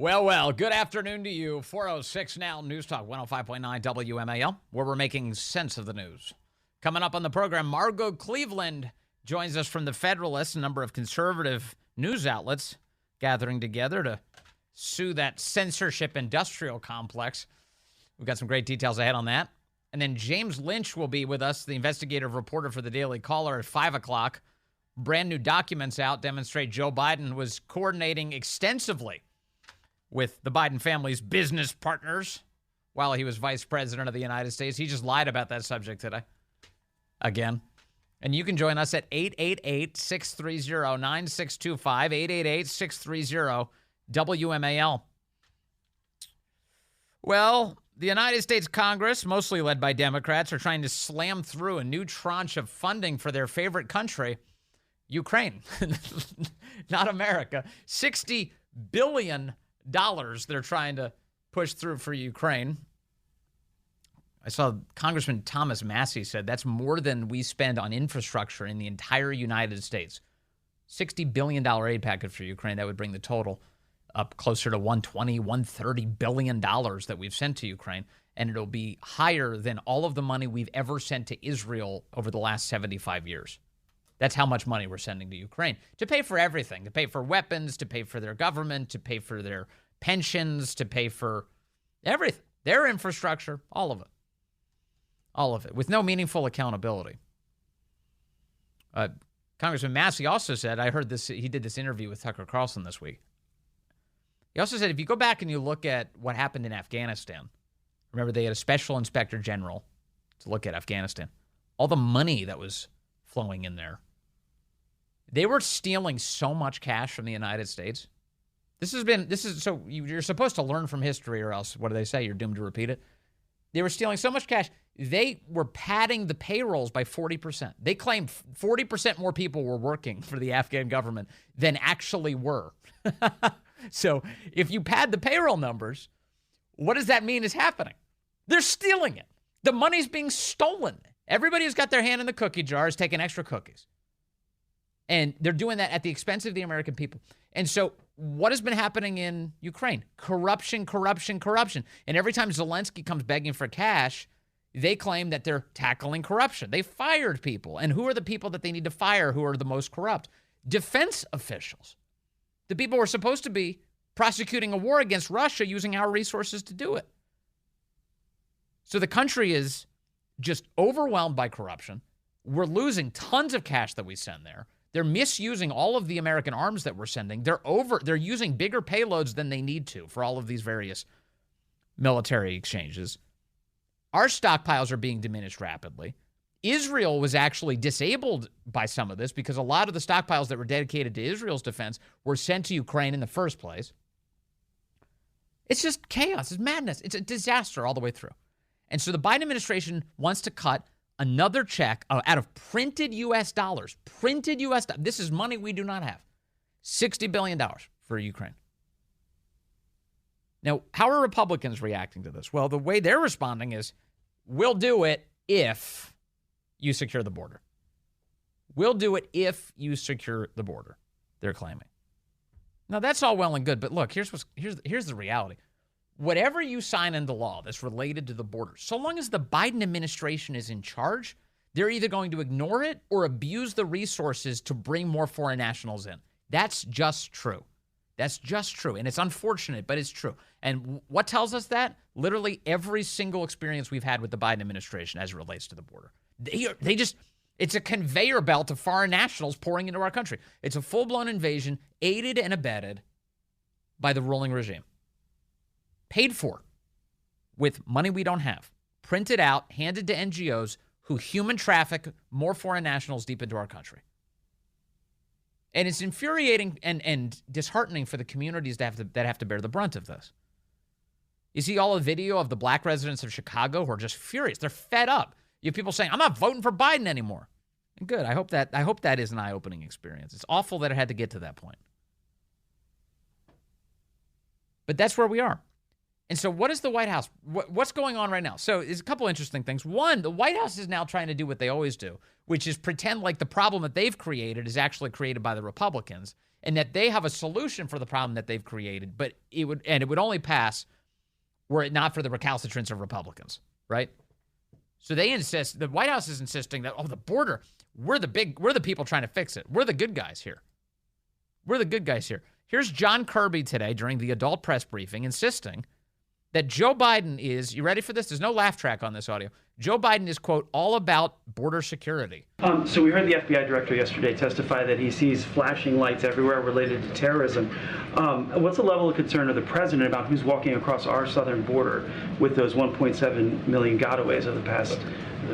Well, good afternoon to you. 406 now, News Talk 105.9 WMAL, where we're making sense of the news. Coming up on the program, Margot Cleveland joins us from the Federalist, a number of conservative news outlets gathering together to sue that censorship-industrial complex. We've got some great details ahead on that. And then James Lynch will be with us, the investigative reporter for the Daily Caller, at 5 o'clock. Brand new documents out demonstrate Joe Biden was coordinating extensively with the Biden family's business partners while he was vice president of the United States. He just lied about that subject today. Again. And you can join us at 888-630-9625, 888-630-WMAL. Well, the United States Congress, mostly led by Democrats, are trying to slam through a new tranche of funding for their favorite country, Ukraine. Not America. $60 billion they're trying to push through for Ukraine. I saw Congressman Thomas Massey said that's more than we spend on infrastructure in the entire United States. $60 billion aid package for Ukraine. That would bring the total up closer to $120, $130 billion that we've sent to Ukraine. And it'll be higher than all of the money we've ever sent to Israel over the last 75 years. That's how much money we're sending to Ukraine to pay for everything, to pay for weapons, to pay for their government, to pay for their pensions, to pay for everything, their infrastructure, all of it. All of it, with no meaningful accountability. Congressman Massey also said, I heard this, he did this interview with Tucker Carlson this week. He also said, if you go back and you look at what happened in Afghanistan, remember they had a special inspector general to look at Afghanistan, all the money that was flowing in there. They were stealing so much cash from the United States. You're supposed to learn from history, or else, what do they say? You're doomed to repeat it. They were stealing so much cash, they were padding the payrolls by 40%. They claimed 40% more people were working for the Afghan government than actually were. So if you pad the payroll numbers, what does that mean is happening? They're stealing it. The money's being stolen. Everybody who's got their hand in the cookie jar is taking extra cookies. And they're doing that at the expense of the American people. And so what has been happening in Ukraine? Corruption. And every time Zelensky comes begging for cash, they claim that they're tackling corruption. They fired people. And who are the people that they need to fire who are the most corrupt? Defense officials. The people who are supposed to be prosecuting a war against Russia using our resources to do it. So the country is just overwhelmed by corruption. We're losing tons of cash that we send there. They're misusing all of the American arms that we're sending. They're using bigger payloads than they need to for all of these various military exchanges. Our stockpiles are being diminished rapidly. Israel was actually disabled by some of this because a lot of the stockpiles that were dedicated to Israel's defense were sent to Ukraine in the first place. It's just chaos. It's madness. It's a disaster all the way through. And so the Biden administration wants to cut another check out of printed U.S. dollars. Printed U.S. dollars. This is money we do not have. $60 billion for Ukraine. Now, how are Republicans reacting to this? Well, the way they're responding is, we'll do it if you secure the border. We'll do it if you secure the border, they're claiming. Now, that's all well and good, but look, here's the reality. Whatever you sign into law that's related to the border, so long as the Biden administration is in charge, they're either going to ignore it or abuse the resources to bring more foreign nationals in. That's just true. That's just true. And it's unfortunate, but it's true. And what tells us that? Literally every single experience we've had with the Biden administration as it relates to the border. It's a conveyor belt of foreign nationals pouring into our country. It's a full-blown invasion, aided and abetted by the ruling regime. Paid for with money we don't have, printed out, handed to NGOs who human traffic more foreign nationals deep into our country. And it's infuriating and disheartening for the communities that have to bear the brunt of this. You see all the video of the black residents of Chicago who are just furious. They're fed up. You have people saying, I'm not voting for Biden anymore. And good. I hope that is an eye-opening experience. It's awful that it had to get to that point. But that's where we are. And so what is the White House? What's going on right now? So there's a couple interesting things. One, the White House is now trying to do what they always do, which is pretend like the problem that they've created is actually created by the Republicans and that they have a solution for the problem that they've created, but it would only pass were it not for the recalcitrance of Republicans, right? So they insist, the White House is insisting that, the border, we're the people trying to fix it. We're the good guys here. We're the good guys here. Here's John Kirby today during the adult press briefing insisting that Joe Biden is, you ready for this? There's no laugh track on this audio. Joe Biden is, quote, all about border security. So we heard the FBI director yesterday testify that he sees flashing lights everywhere related to terrorism. What's the level of concern of the president about who's walking across our southern border with those 1.7 million gotaways of the past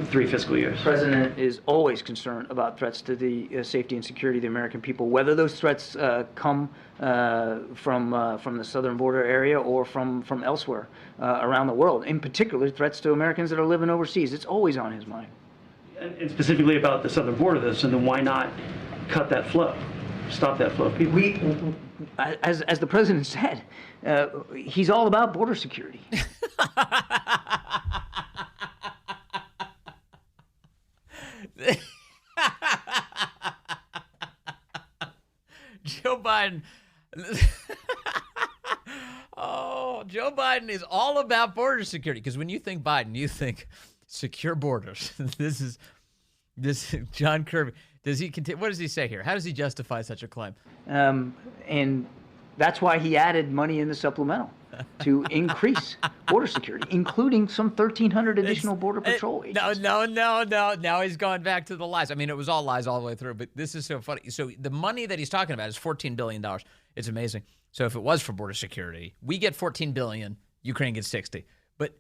3 fiscal years? The president is always concerned about threats to the safety and security of the American people, whether those threats come from the southern border area or from elsewhere around the world. In particular, threats to Americans that are living overseas. It's always on his mind. And specifically about the southern border, though, so then why not cut that flow, stop that flow of people? As the president said, he's all about border security. Joe Biden. Joe Biden is all about border security. Because when you think Biden, you think secure borders. This is John Kirby. Does he continue? What does he say here? How does he justify such a claim? And that's why he added money in the supplemental to increase border security, including some 1,300 additional Border Patrol agents. No. Now he's gone back to the lies. I mean, it was all lies all the way through, but this is so funny. So the money that he's talking about is $14 billion. It's amazing. So if it was for border security, we get $14 billion, Ukraine gets 60. But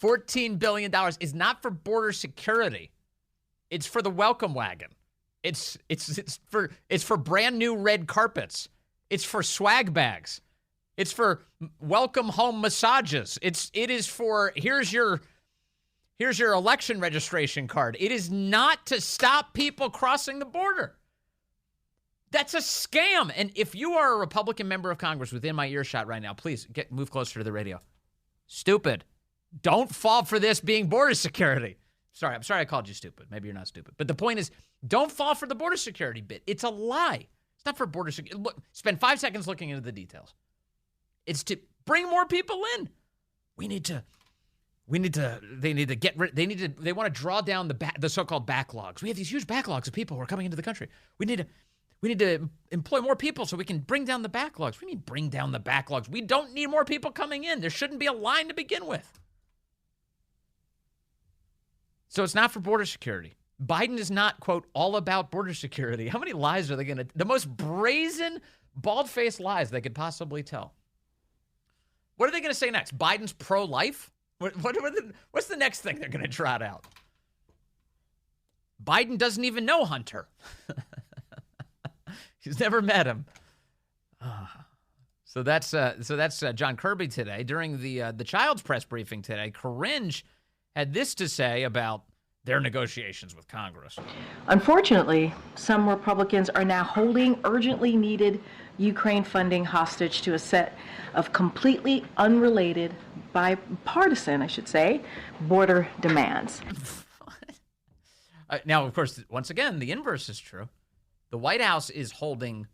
$14 billion is not for border security. It's for the welcome wagon. It's for brand new red carpets. It's for swag bags. It's for welcome home massages. It is for here's your election registration card. It is not to stop people crossing the border. That's a scam. And if you are a Republican member of Congress within my earshot right now, please move closer to the radio. Stupid. Don't fall for this being border security. I'm sorry I called you stupid. Maybe you're not stupid. But the point is, don't fall for the border security bit. It's a lie. It's not for border security. Look, spend 5 seconds looking into the details. It's to bring more people in. They want to draw down the so-called backlogs. We have these huge backlogs of people who are coming into the country. We need to employ more people so we can bring down the backlogs. We need bring down the backlogs. We don't need more people coming in. There shouldn't be a line to begin with. So it's not for border security. Biden is not, quote, all about border security. How many lies are they going to... The most brazen, bald-faced lies they could possibly tell. What are they going to say next? Biden's pro-life? What's the next thing they're going to trot out? Biden doesn't even know Hunter. He's never met him. So that's John Kirby today. During the Child's press briefing today, Coringe had this to say about their negotiations with Congress. Unfortunately, some Republicans are now holding urgently needed Ukraine funding hostage to a set of completely unrelated, bipartisan, I should say, border demands. Now, of course, once again, the inverse is true. The White House is holding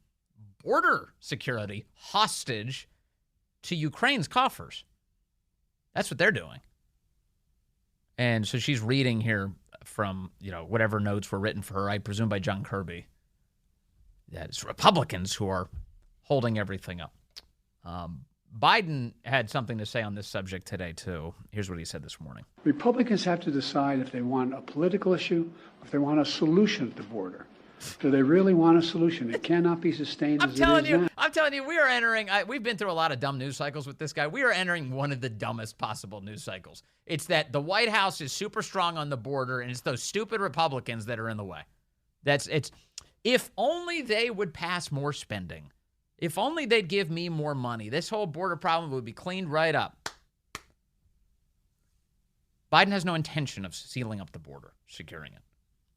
border security hostage to Ukraine's coffers. That's what they're doing. And so she's reading here from, whatever notes were written for her, I presume by John Kirby, that it's Republicans who are holding everything up. Biden had something to say on this subject today, too. Here's what he said this morning. Republicans have to decide if they want a political issue or if they want a solution at the border. Do they really want a solution? It cannot be sustained as it is now. I'm telling you, we are entering, we've been through a lot of dumb news cycles with this guy. We are entering one of the dumbest possible news cycles. It's that the White House is super strong on the border, and it's those stupid Republicans that are in the way. If only they would pass more spending. If only they'd give me more money. This whole border problem would be cleaned right up. Biden has no intention of sealing up the border, securing it.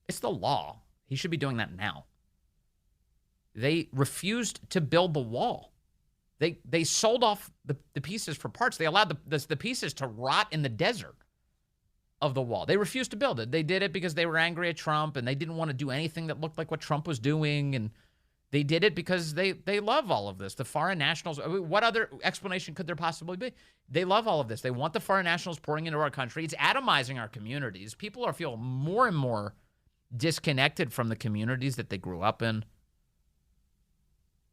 It's the law. He should be doing that now. They refused to build the wall. They sold off the pieces for parts. They allowed the pieces to rot in the desert of the wall. They refused to build it. They did it because they were angry at Trump, and they didn't want to do anything that looked like what Trump was doing. And They did it because they love all of this. The foreign nationals, I mean, what other explanation could there possibly be? They love all of this. They want the foreign nationals pouring into our country. It's atomizing our communities. People are feeling more and more disconnected from the communities that they grew up in.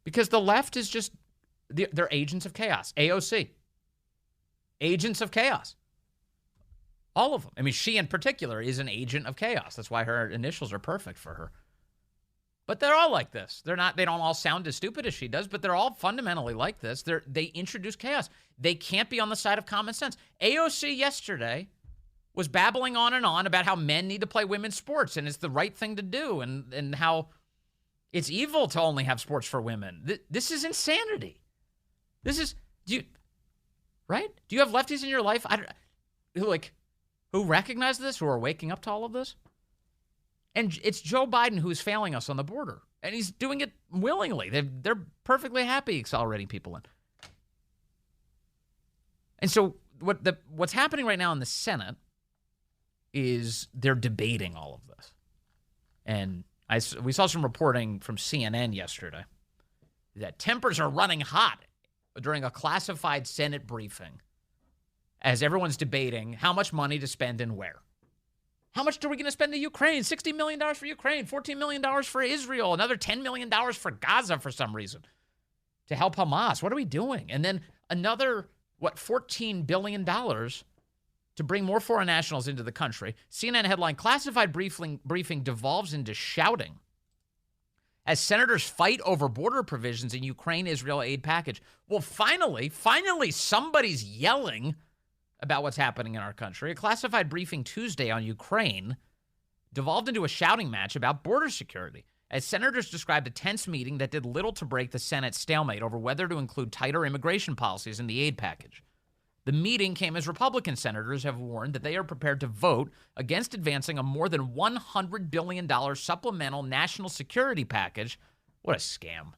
Because the left is just, they're agents of chaos. AOC. Agents of chaos. All of them. I mean, she in particular is an agent of chaos. That's why her initials are perfect for her. But they're all like this. They don't all sound as stupid as she does, but they're all fundamentally like this. They introduce chaos. They can't be on the side of common sense. AOC yesterday was babbling on and on about how men need to play women's sports and it's the right thing to do and how it's evil to only have sports for women. This is insanity. Right? Do you have lefties in your life who recognize this, who are waking up to all of this? And it's Joe Biden who's failing us on the border. And he's doing it willingly. They're perfectly happy accelerating people in. And so what's happening right now in the Senate is they're debating all of this. And we saw some reporting from CNN yesterday that tempers are running hot during a classified Senate briefing as everyone's debating how much money to spend and where. How much are we going to spend to Ukraine? $60 million for Ukraine, $14 million for Israel, another $10 million for Gaza for some reason to help Hamas. What are we doing? And then another, $14 billion to bring more foreign nationals into the country. CNN headline, classified briefing devolves into shouting as senators fight over border provisions in Ukraine-Israel aid package. Well, finally, somebody's yelling about what's happening in our country. A classified briefing Tuesday on Ukraine devolved into a shouting match about border security, as senators described a tense meeting that did little to break the Senate's stalemate over whether to include tighter immigration policies in the aid package. The meeting came as Republican senators have warned that they are prepared to vote against advancing a more than $100 billion supplemental national security package. What a scam.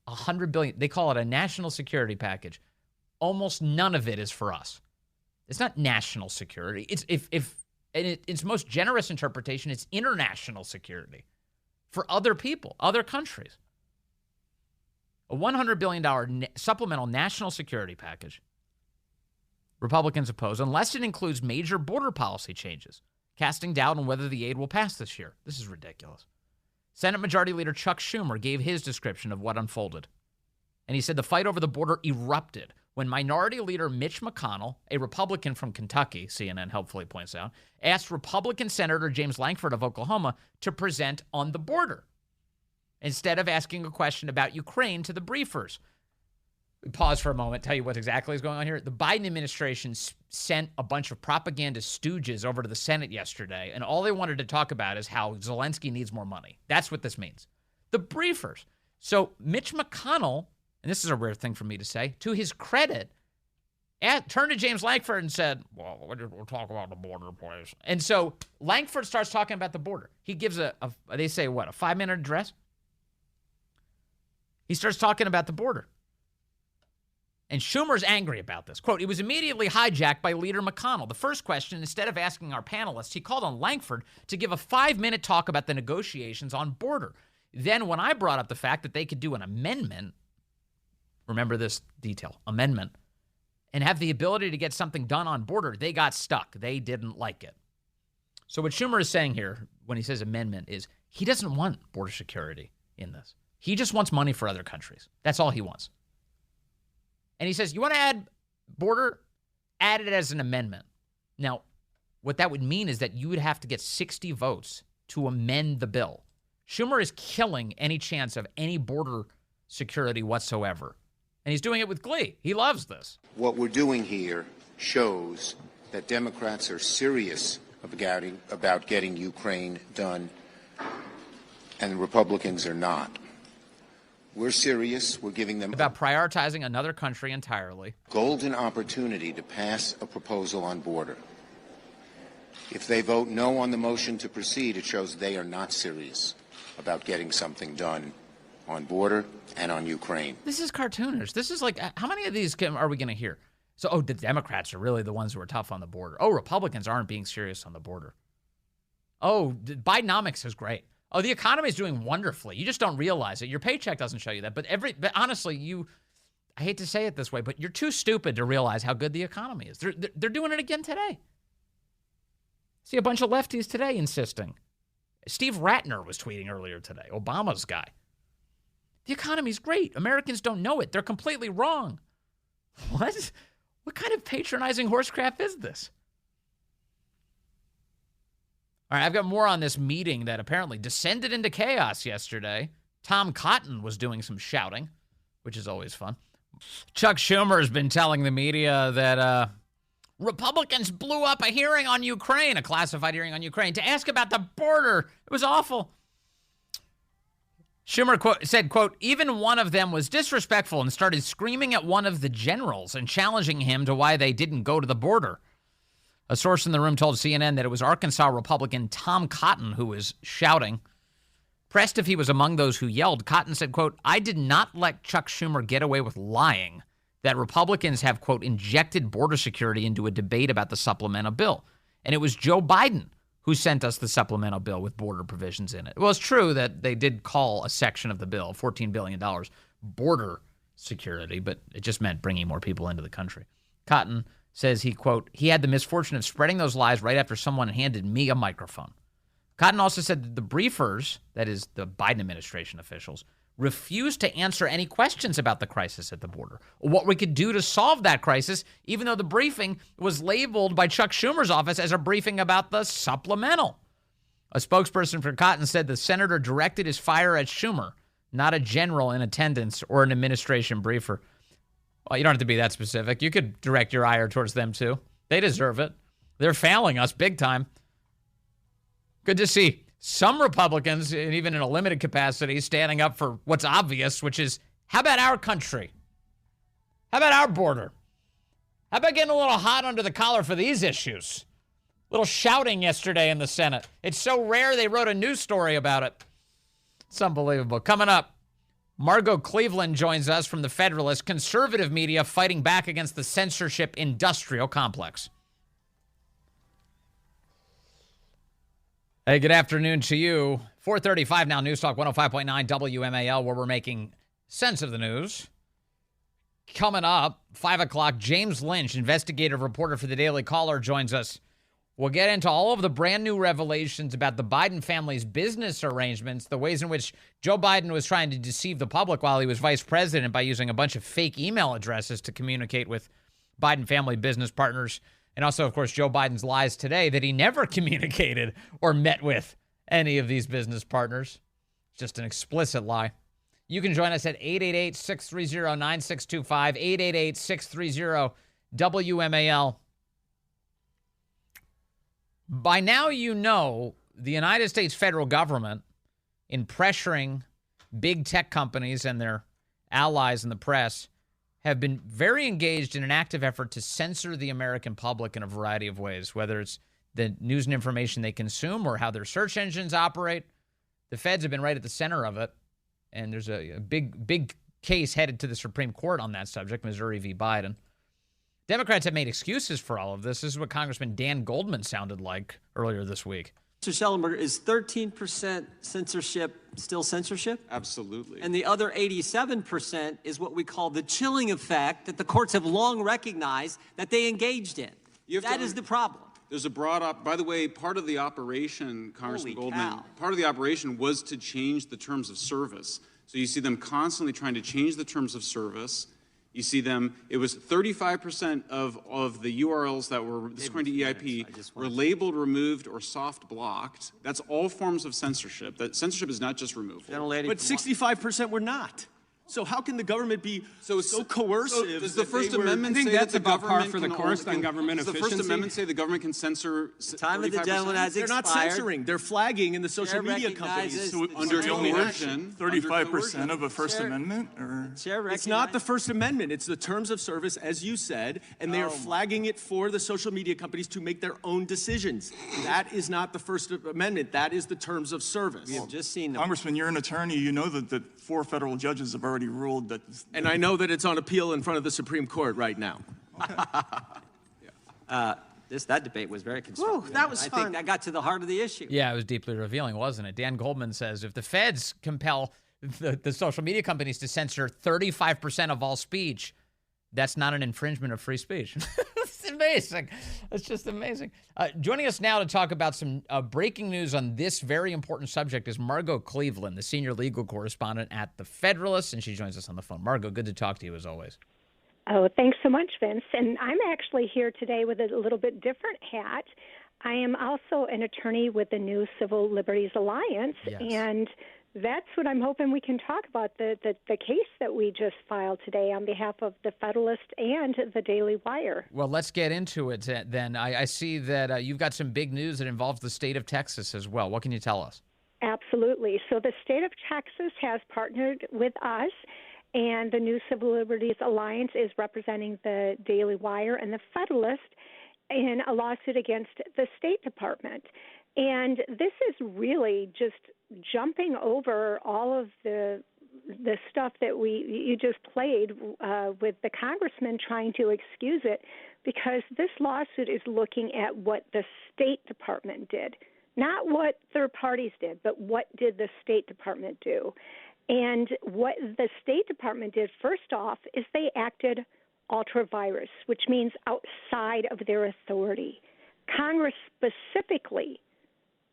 $100 billion. They call it a national security package. Almost none of it is for us. It's not national security. It's its most generous interpretation, it's international security for other people, other countries. A $100 billion supplemental national security package. Republicans oppose unless it includes major border policy changes, casting doubt on whether the aid will pass this year. This is ridiculous. Senate Majority Leader Chuck Schumer gave his description of what unfolded. And he said the fight over the border erupted when Minority Leader Mitch McConnell, a Republican from Kentucky, CNN helpfully points out, asked Republican Senator James Lankford of Oklahoma to present on the border instead of asking a question about Ukraine to the briefers. We pause for a moment, tell you what exactly is going on here. The Biden administration sent a bunch of propaganda stooges over to the Senate yesterday, and all they wanted to talk about is how Zelensky needs more money. That's what this means. The briefers. So Mitch McConnell, and this is a rare thing for me to say, to his credit, turned to James Lankford and said, well, we'll talk about the border, please. And so Lankford starts talking about the border. He gives a 5-minute address? He starts talking about the border. And Schumer's angry about this. Quote, it was immediately hijacked by Leader McConnell. The first question, instead of asking our panelists, he called on Lankford to give a 5-minute talk about the negotiations on border. Then when I brought up the fact that they could do an amendment, remember this detail, amendment, and have the ability to get something done on border, they got stuck. They didn't like it. So what Schumer is saying here when he says amendment is he doesn't want border security in this. He just wants money for other countries. That's all he wants. And he says, you want to add border? Add it as an amendment. Now, what that would mean is that you would have to get 60 votes to amend the bill. Schumer is killing any chance of any border security whatsoever. And he's doing it with glee. He loves this. What we're doing here shows that Democrats are serious about getting Ukraine done, and Republicans are not. We're serious. We're giving them about prioritizing another country entirely. Golden opportunity to pass a proposal on border. If they vote no on the motion to proceed, it shows they are not serious about getting something done on border and on Ukraine. This is cartoonish. This is like, how many of these are we going to hear? So, the Democrats are really the ones who are tough on the border. Republicans aren't being serious on the border. Bidenomics is great. Oh, the economy is doing wonderfully. You just don't realize it. Your paycheck doesn't show you that. But honestly, I hate to say it this way, but you're too stupid to realize how good the economy is. They're doing it again today. See a bunch of lefties today insisting. Steve Ratner was tweeting earlier today, Obama's guy. The economy's great. Americans don't know it. They're completely wrong. What? What kind of patronizing horsecrap is this? All right, I've got more on this meeting that apparently descended into chaos yesterday. Tom Cotton was doing some shouting, which is always fun. Chuck Schumer has been telling the media that Republicans blew up a hearing on Ukraine, a classified hearing on Ukraine, to ask about the border. It was awful. Schumer said, quote, even one of them was disrespectful and started screaming at one of the generals and challenging him to why they didn't go to the border. A source in the room told CNN that it was Arkansas Republican Tom Cotton who was shouting. Pressed if he was among those who yelled, Cotton said, quote, I did not let Chuck Schumer get away with lying that Republicans have, quote, injected border security into a debate about the supplemental bill. And it was Joe Biden who sent us the supplemental bill with border provisions in it. Well, it's true that they did call a section of the bill, $14 billion, border security, but it just meant bringing more people into the country. Cotton says he, quote, he had the misfortune of spreading those lies right after someone handed me a microphone. Cotton also said that the briefers, that is the Biden administration officials, refused to answer any questions about the crisis at the border or what we could do to solve that crisis, even though the briefing was labeled by Chuck Schumer's office as a briefing about the supplemental. A spokesperson for Cotton said the senator directed his fire at Schumer, not a general in attendance or an administration briefer. Well, you don't have to be that specific. You could direct your ire towards them, too. They deserve it. They're failing us big time. Good to see some Republicans, and even in a limited capacity, standing up for what's obvious, which is, how about our country? How about our border? How about getting a little hot under the collar for these issues? A little shouting yesterday in the Senate. It's so rare they wrote a news story about it. It's unbelievable. Coming up, Margot Cleveland joins us from the Federalist, conservative media fighting back against the censorship-industrial complex. Hey, good afternoon to you. 4:35 now, News Talk 105.9 WMAL, where we're making sense of the news. Coming up, 5 o'clock, James Lynch, investigative reporter for the Daily Caller, joins us. We'll get into all of the brand new revelations about the Biden family's business arrangements, the ways in which Joe Biden was trying to deceive the public while he was vice president by using a bunch of fake email addresses to communicate with Biden family business partners. And also, of course, Joe Biden's lies today that he never communicated or met with any of these business partners. Just an explicit lie. You can join us at 888-630-9625, 888-630-WMAL. By now, you know the United States federal government, in pressuring big tech companies and their allies in the press, have been very engaged in an active effort to censor the American public in a variety of ways, whether it's the news and information they consume or how their search engines operate. The feds have been right at the center of it, and there's a big case headed to the Supreme Court on that subject, Missouri v. Biden. Democrats have made excuses for all of this. This is what Congressman Dan Goldman sounded like earlier this week. Mr. Schellenberger, is 13% censorship still censorship? Absolutely. And the other 87% is what we call the chilling effect that the courts have long recognized that they engaged in. That is the problem. There's a broad by the way, part of the operation, Congressman Goldman, part of the operation was to change the terms of service. So you see them constantly trying to change the terms of service. You see them, it was 35% of the URLs that were, this according to EIP, were labeled, removed, or soft blocked. That's all forms of censorship. That censorship is not just removal. But 65% were not. So how can the government be so coercive? Does the First Amendment say that the government can Does the First Amendment say the government can censor 35%? Time of the gentleman has expired. They're not censoring. They're flagging in the social media companies. So under coercion, 35% of a First Amendment? It's not the First Amendment. It's the terms of service, as you said, and they are flagging it for the social media companies to make their own decisions. That is not the First Amendment. That is the terms of service. We have just seen them. Congressman, you're an attorney. You know that 4 federal judges have already ruled that. And I know that it's on appeal in front of the Supreme Court right now. That debate was very constructive. Whew, that was I fun. think that got to the heart of the issue. Yeah, it was deeply revealing, wasn't it? Dan Goldman says if the feds compel the social media companies to censor 35% of all speech, that's not an infringement of free speech. It's amazing. It's just amazing. Joining us now to talk about some breaking news on this very important subject is Margot Cleveland, the senior legal correspondent at the Federalist, and she joins us on the phone. Margot, good to talk to you as always. Oh, thanks so much, Vince. And I'm actually here today with a little bit different hat. I am also an attorney with the New Civil Liberties Alliance, and that's what I'm hoping we can talk about, the case that we just filed today on behalf of the Federalist and the Daily Wire. Well, let's get into it then. I see that you've got some big news that involves the state of Texas as well. What can you tell us? Absolutely. So the state of Texas has partnered with us, and the New Civil Liberties Alliance is representing the Daily Wire and the Federalist in a lawsuit against the State Department. And this is really just jumping over all of the stuff that you just played with the congressman trying to excuse it, because this lawsuit is looking at what the State Department did. Not what third parties did, but what did the State Department do? And what the State Department did, first off, is they acted ultra vires, which means outside of their authority. Congress specifically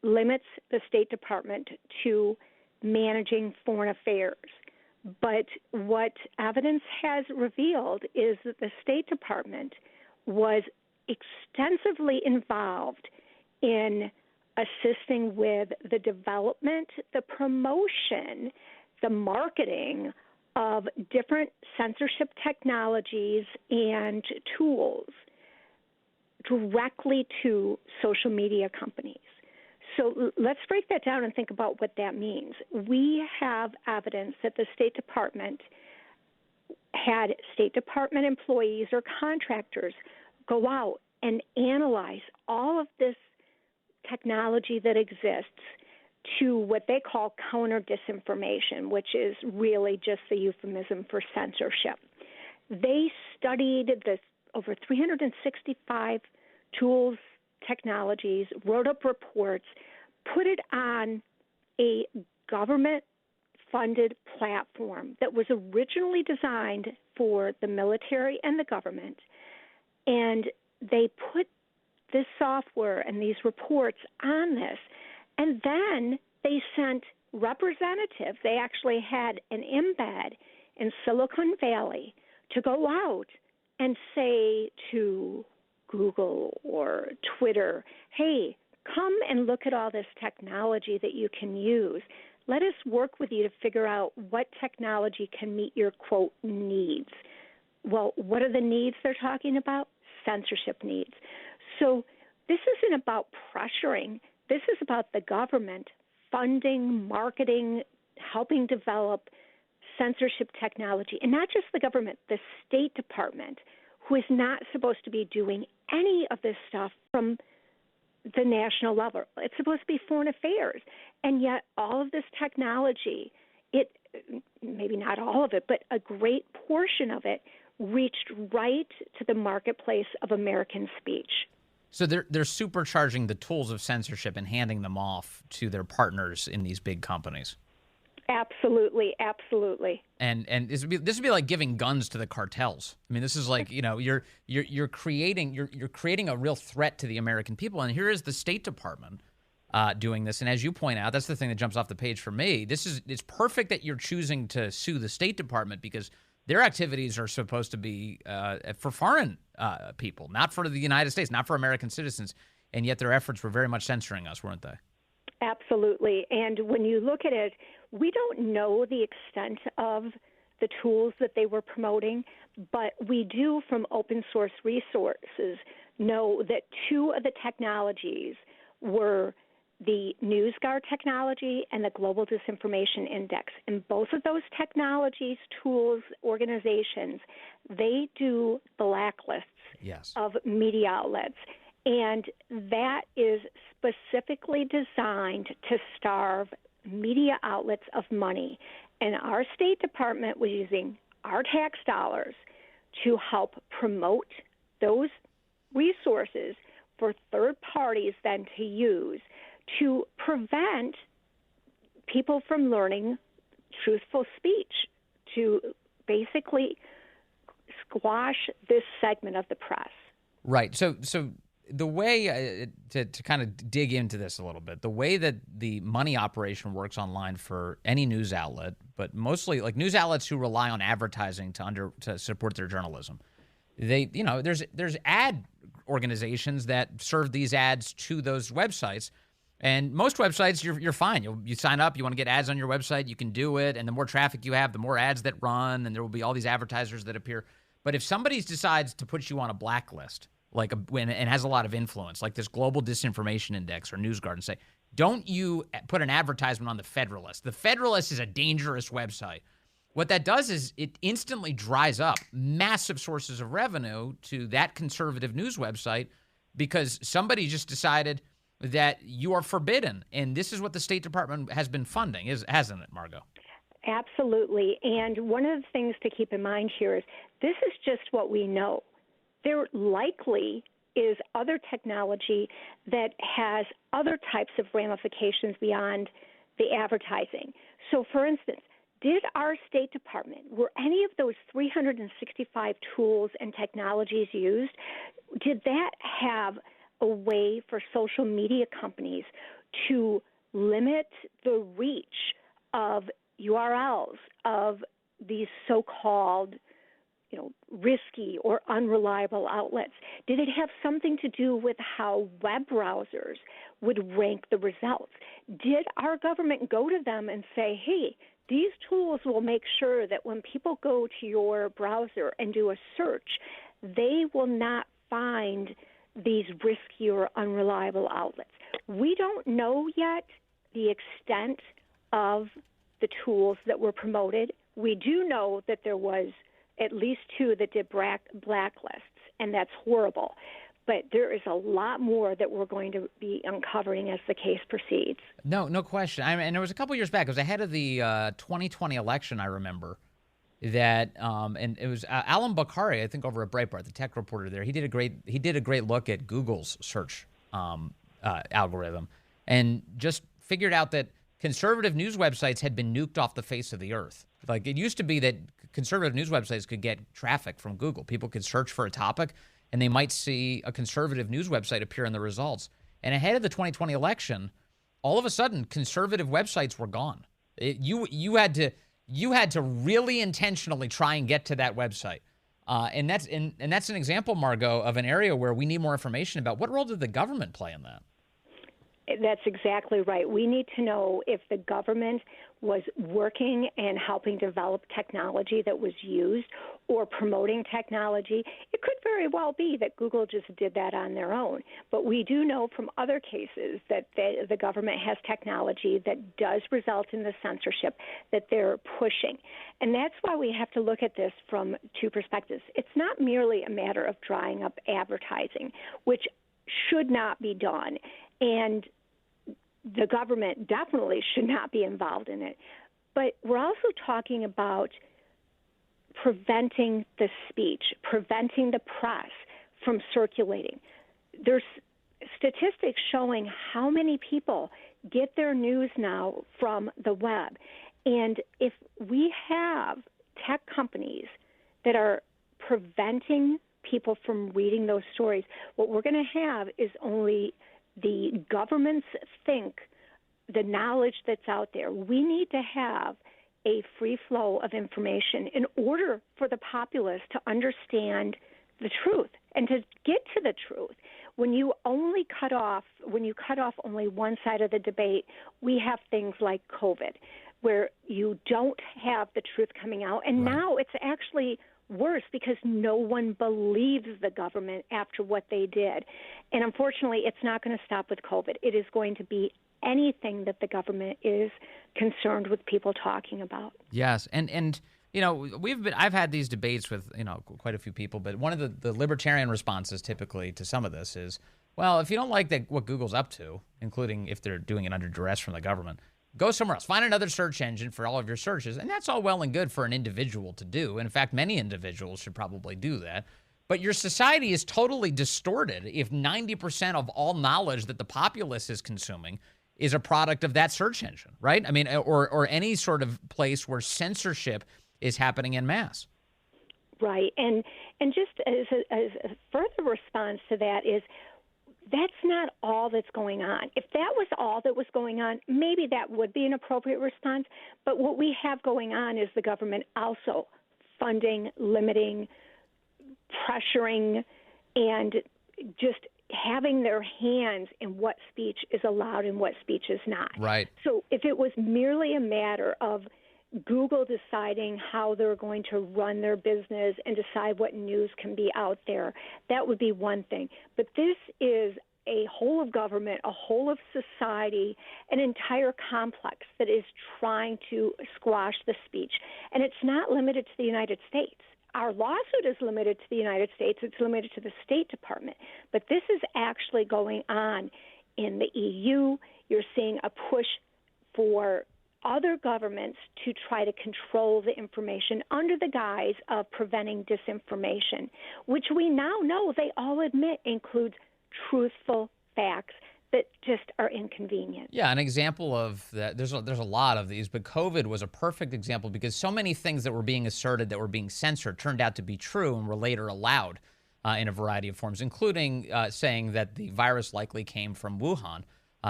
limits the State Department to managing foreign affairs. But what evidence has revealed is that the State Department was extensively involved in assisting with the development, the promotion, the marketing of different censorship technologies and tools directly to social media companies. So let's break that down and think about what that means. We have evidence that the State Department had State Department employees or contractors go out and analyze all of this technology that exists to what they call counter disinformation, which is really just the euphemism for censorship. They studied the over 365 tools, technologies, wrote up reports, put it on a government-funded platform that was originally designed for the military and the government, and they put this software and these reports on this, and then they sent representatives. They actually had an embed in Silicon Valley to go out and say to Google or Twitter, hey, come and look at all this technology that you can use. Let us work with you to figure out what technology can meet your, quote, needs. Well, what are the needs they're talking about? Censorship needs. So this isn't about pressuring. This is about the government funding, marketing, helping develop censorship technology. And not just the government, the State Department, who is not supposed to be doing any of this stuff from the national level. It's supposed to be foreign affairs. And yet all of this technology, maybe not all of it, but a great portion of it reached right to the marketplace of American speech. So they're supercharging the tools of censorship and handing them off to their partners in these big companies. Absolutely, absolutely. And this would be like giving guns to the cartels. I mean, this is like, you're creating a real threat to the American people. And here is the State Department doing this. And as you point out, that's the thing that jumps off the page for me. It's perfect that you're choosing to sue the State Department, because their activities are supposed to be for foreign people, not for the United States, not for American citizens. And yet their efforts were very much censoring us, weren't they? Absolutely. And when you look at it, we don't know the extent of the tools that they were promoting, but we do, from open source resources, know that two of the technologies were the NewsGuard technology and the Global Disinformation Index. And both of those technologies, tools, organizations, they do blacklists of media outlets. And that is specifically designed to starve media outlets of money. And our State Department was using our tax dollars to help promote those resources for third parties then to use to prevent people from learning truthful speech, to basically squash this segment of the press. Right. So the way to kind of dig into this a little bit, the way that the money operation works online for any news outlet, but mostly like news outlets who rely on advertising to support their journalism, there's ad organizations that serve these ads to those websites. And most websites, you're fine. You sign up, you want to get ads on your website, you can do it. And the more traffic you have, the more ads that run, and there will be all these advertisers that appear. But if somebody decides to put you on a blacklist, and has a lot of influence, like this Global Disinformation Index or NewsGuard, and say, don't you put an advertisement on the Federalist. The Federalist is a dangerous website. What that does is it instantly dries up massive sources of revenue to that conservative news website because somebody just decided that you are forbidden. And this is what the State Department has been funding, hasn't it, Margot? Absolutely. And one of the things to keep in mind here is this is just what we know. There likely is other technology that has other types of ramifications beyond the advertising. So, for instance, did our State Department, were any of those 365 tools and technologies used, did that have a way for social media companies to limit the reach of URLs of these so-called risky or unreliable outlets? Did it have something to do with how web browsers would rank the results? Did our government go to them and say, hey, these tools will make sure that when people go to your browser and do a search, they will not find these risky or unreliable outlets? We don't know yet the extent of the tools that were promoted. We do know that there was at least 2 that did blacklists, and that's horrible. But there is a lot more that we're going to be uncovering as the case proceeds. No question. And it was a couple years back. It was ahead of the 2020 election, I remember, that and it was Alan Bukhari, I think, over at Breitbart, the tech reporter there. He did a great look at Google's search algorithm and just figured out that conservative news websites had been nuked off the face of the earth. Like, it used to be that conservative news websites could get traffic from Google. People could search for a topic, and they might see a conservative news website appear in the results. And ahead of the 2020 election, all of a sudden, conservative websites were gone. You had to really intentionally try and get to that website. And that's an example, Margot, of an area where we need more information about. What role did the government play in that? That's exactly right. We need to know if the government was working and helping develop technology that was used or promoting technology. It could very well be that Google just did that on their own. But we do know from other cases that the government has technology that does result in the censorship that they're pushing. And that's why we have to look at this from 2 perspectives. It's not merely a matter of drying up advertising, which should not be done. And the government definitely should not be involved in it. But we're also talking about preventing the speech, preventing the press from circulating. There's statistics showing how many people get their news now from the web. And if we have tech companies that are preventing people from reading those stories, what we're going to have is only the governments think the knowledge that's out there. We need to have a free flow of information in order for the populace to understand the truth and to get to the truth. When you cut off only one side of the debate, we have things like COVID, where you don't have the truth coming out. And now it's actually worse because no one believes the government after what they did. And unfortunately, it's not going to stop with COVID. It is going to be anything that the government is concerned with people talking about. Yes, and I've had these debates with quite a few people, but one of the libertarian responses typically to some of this is, well, if you don't like what Google's up to, including if they're doing it under duress from the government, go somewhere else. Find another search engine for all of your searches. And that's all well and good for an individual to do. In fact, many individuals should probably do that. But your society is totally distorted if 90% of all knowledge that the populace is consuming is a product of that search engine, right? I mean, or any sort of place where censorship is happening en masse. Right. And just as a further response to that is, that's not all that's going on. If that was all that was going on, maybe that would be an appropriate response. But what we have going on is the government also funding, limiting, pressuring, and just having their hands in what speech is allowed and what speech is not. Right. So if it was merely a matter of Google deciding how they're going to run their business and decide what news can be out there, that would be one thing. But this is a whole of government, a whole of society, an entire complex that is trying to squash the speech. And it's not limited to the United States. Our lawsuit is limited to the United States. It's limited to the State Department. But this is actually going on in the EU. You're seeing a push for other governments to try to control the information under the guise of preventing disinformation, which we now know they all admit includes truthful facts that just are inconvenient. Yeah, an example of that, there's a lot of these, but COVID was a perfect example because so many things that were being asserted that were being censored turned out to be true and were later allowed in a variety of forms, including saying that the virus likely came from Wuhan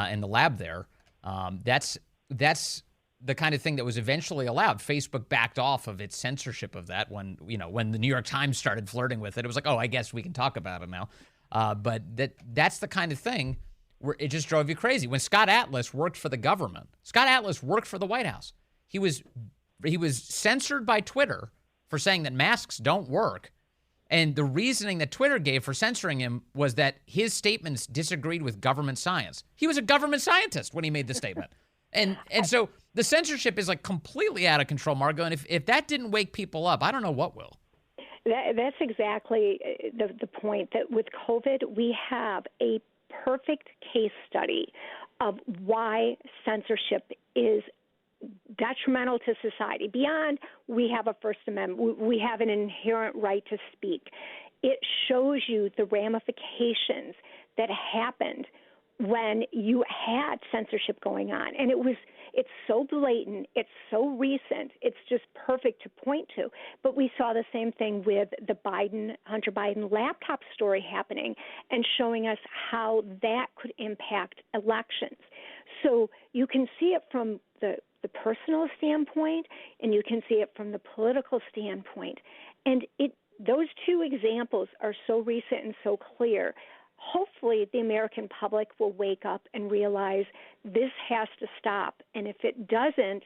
in the lab there. That's the kind of thing that was eventually allowed. Facebook backed off of its censorship of that when the New York Times started flirting with it. It was like, oh, I guess we can talk about it now. But that's the kind of thing where it just drove you crazy. When Scott Atlas worked for the government, Scott Atlas worked for the White House. He was censored by Twitter for saying that masks don't work. And the reasoning that Twitter gave for censoring him was that his statements disagreed with government science. He was a government scientist when he made the statement. And so the censorship is like completely out of control, Margot. And if that didn't wake people up, I don't know what will. That's exactly the point, that with COVID, we have a perfect case study of why censorship is detrimental to society. Beyond we have a First Amendment, we have an inherent right to speak. It shows you the ramifications that happened when you had censorship going on. And it's so blatant, it's so recent, it's just perfect to point to. But we saw the same thing with the Hunter Biden laptop story happening and showing us how that could impact elections. So you can see it from the personal standpoint, and you can see it from the political standpoint. And those two examples are so recent and so clear. Hopefully the American public will wake up and realize this has to stop. And if it doesn't,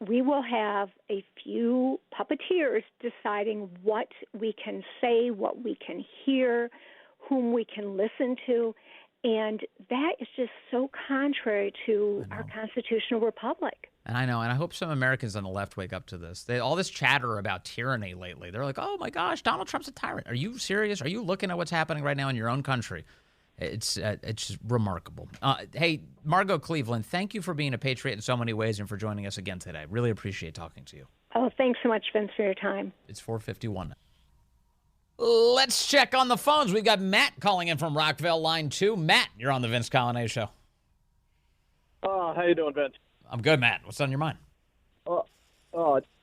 we will have a few puppeteers deciding what we can say, what we can hear, whom we can listen to. And that is just so contrary to our constitutional republic. And I know, and I hope some Americans on the left wake up to this. All this chatter about tyranny lately. They're like, oh my gosh, Donald Trump's a tyrant. Are you serious? Are you looking at what's happening right now in your own country? It's just remarkable. Hey, Margot Cleveland, thank you for being a patriot in so many ways and for joining us again today. Really appreciate talking to you. Oh, thanks so much, Vince, for your time. It's 4:51. Let's check on the phones. We've got Matt calling in from Rockville, line 2. Matt, you're on the Vince Coglianese Show. How you doing, Vince? I'm good, Matt. What's on your mind?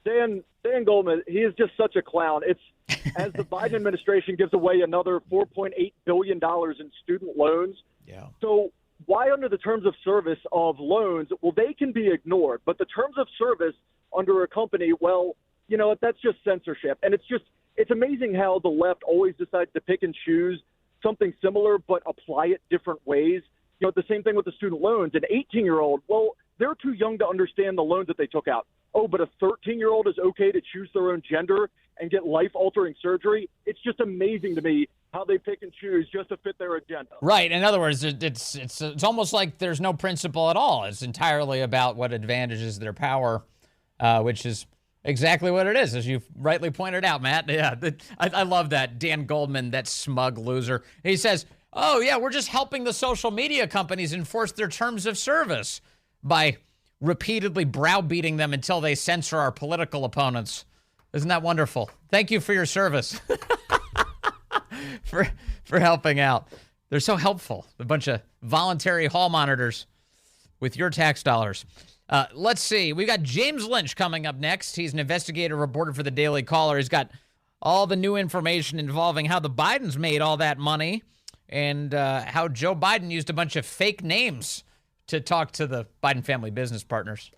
Dan Goldman, he is just such a clown. It's as the Biden administration gives away another $4.8 billion in student loans. Yeah. So why under the terms of service of loans, well, they can be ignored. But the terms of service under a company, well, that's just censorship. And it's amazing how the left always decides to pick and choose something similar but apply it different ways. The same thing with the student loans. An 18-year-old, well, they're too young to understand the loans that they took out. Oh, but a 13-year-old is okay to choose their own gender and get life-altering surgery? It's just amazing to me how they pick and choose just to fit their agenda. Right. In other words, it's almost like there's no principle at all. It's entirely about what advantages their power, which is exactly what it is, as you've rightly pointed out, Matt. Yeah, I love that. Dan Goldman, that smug loser. He says, oh, yeah, we're just helping the social media companies enforce their terms of service by repeatedly browbeating them until they censor our political opponents. Isn't that wonderful? Thank you for your service. for helping out. They're so helpful. A bunch of voluntary hall monitors with your tax dollars. Let's see. We got James Lynch coming up next. He's an investigative reporter for the Daily Caller. He's got all the new information involving how the Bidens made all that money and how Joe Biden used a bunch of fake names to talk to the Biden family business partners.